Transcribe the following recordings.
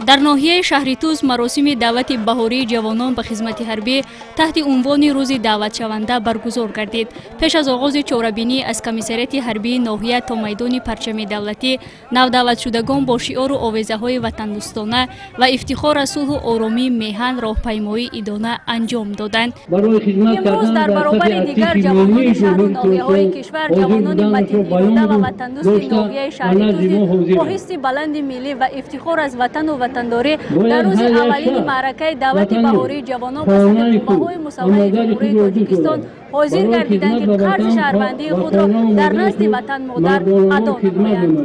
дар ноҳияи шаҳри Туз маросими даъвати баҳории ҷавонон ба хизмати ҳарбӣ таҳти унвони рӯзи даъватшаванда баргузор гардид. Пеш аз оғози чорабинӣ аз комиссарияти ҳарбии ноҳия то майдони парчами давлатӣ навдаъватшудагон бо шиору овезаҳои ватандӯстона ва ифтихор аз сулҳу оромӣ меҳан роҳпаймоӣ идона анҷом доданд. имрӯз дар баробари дигар ҷавонони шаҳру ноҳияҳои кишвар, ҷавонони матинбирода ва ватандӯсти ноҳияи шаҳри Туз бо ҳисси баланди миллӣ ва ифтихор аз ватану ватандорӣ дар рӯзи аввалини маъракаи даъвати баҳории ҷавонон ба сади қувваҳои мусаллаҳи ҷумҳурии Тоҷикистон ҳозир гардиданд ки қарзи шаҳрвандии худро дар назди ватан модар адо намоянд.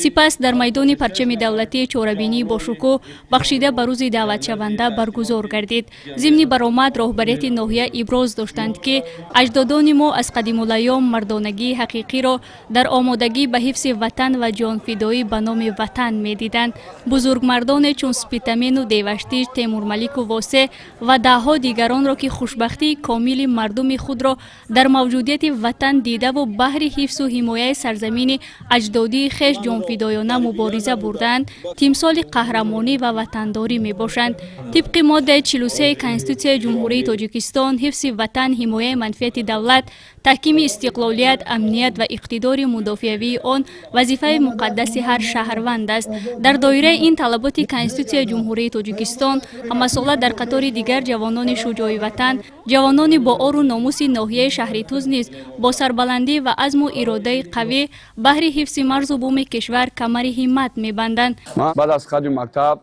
сипас дар майдони парчами давлатии чорабинӣ бо шукӯҳ бахшида ба рӯзи даъватшаванда баргузор гардид. зимни баромад роҳбарияти ноҳия иброз доштанд ки аҷдодони мо аз қадимулайём мардонагии ҳақиқиро дар омодагӣ ба ҳифзи ватан ва ҷонфидоӣ ба номи ватан медиданд. бузургмардоне чун Спитамену Деваштӣ, Темурмалику Восе ва даҳҳо дигаронро ки хушбахтии комили мардуми худро дар мавҷудияти ватан дидаву баҳри ҳифзу ҳимояи сарзамини аҷдодии хеш ҷонфидоёна мубориза бурданд, тимсоли қаҳрамонӣ ва ватандорӣ мебошанд. тибқи моддаи 43 Конститутсияи Ҷумҳурии Тоҷикистон, ҳифзи ватан, ҳимояи манфиати давлат, таҳкими истиқлолият, амният ва иқтидори мудофиавии он вазифаи муқаддаси ҳар шаҳрванд аст. дар доираи ин талаботи Конститутсияи Ҷумҳурии Тоҷикистон ҳамасола дар қатори дигар ҷавонони шуҷои ватан, ҷавонони бо ору номуси ноҳияи шаҳри Туз низ бо сарбаландӣ ва азму иродаи қавӣ баҳри ҳифзи марзу буми кишвар камари ҳиммат мебанданд. ман баъд аз қадри мактаб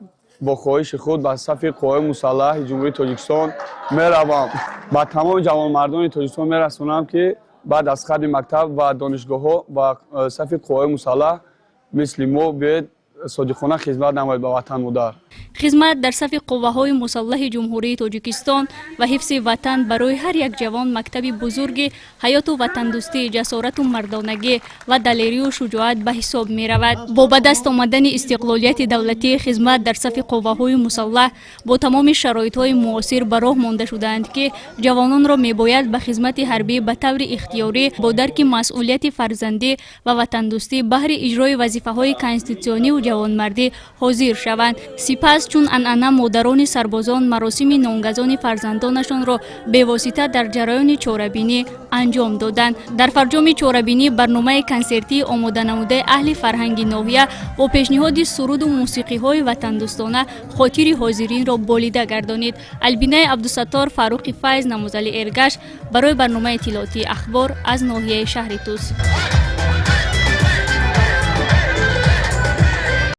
бо хоҳиши худ ба сафи қувваҳои мусаллаҳи ҷумҳурии Тоҷикистон меравам. ба тамоми ҷавонмардони Тоҷикистон мерасонам ки баъд аз қадри мактаб ва донишгоҳҳо ба сафи қувваҳои мусаллаҳ мисли мо биёед содиқона хизмат намоед ба ватан модар. хизмат дар сафи қувваҳои мусаллаҳи ҷумҳурии Тоҷикистон ва ҳифзи ватан барои ҳар як ҷавон мактаби бузурги ҳаёту ватандӯстӣ, ҷасорату мардонагӣ ва далерию шуҷоат ба ҳисоб меравад. бо ба даст омадани истиқлолияти давлатӣ хизмат дар сафи қувваҳои мусаллаҳ бо тамоми шароитҳои муосир ба роҳ монда шудаанд ки ҷавононро мебояд ба хизмати ҳарбӣ ба таври ихтиёрӣ бо дарки масъулияти фарзандӣ ва ватандӯстӣ баҳри иҷрои вазифаҳои конститутсиониву ҷавонмардӣ ҳозир шаванд. сипас чун анъана модарони сарбозон маросими нонгазони фарзандонашонро бевосита дар ҷараёни чорабинӣ анҷом доданд. дар фарҷоми чорабинӣ барномаи консертии омоданамудаи аҳли фарҳанги ноҳия бо пешниҳоди суруду мусиқиҳои ватандӯстона хотири ҳозиринро болида гардонид. албинаи Абдусаттор, Фаруқи Файз, Намузали Эргаш барои барномаи иттилоотии ахбор аз ноҳияи шаҳри Туз.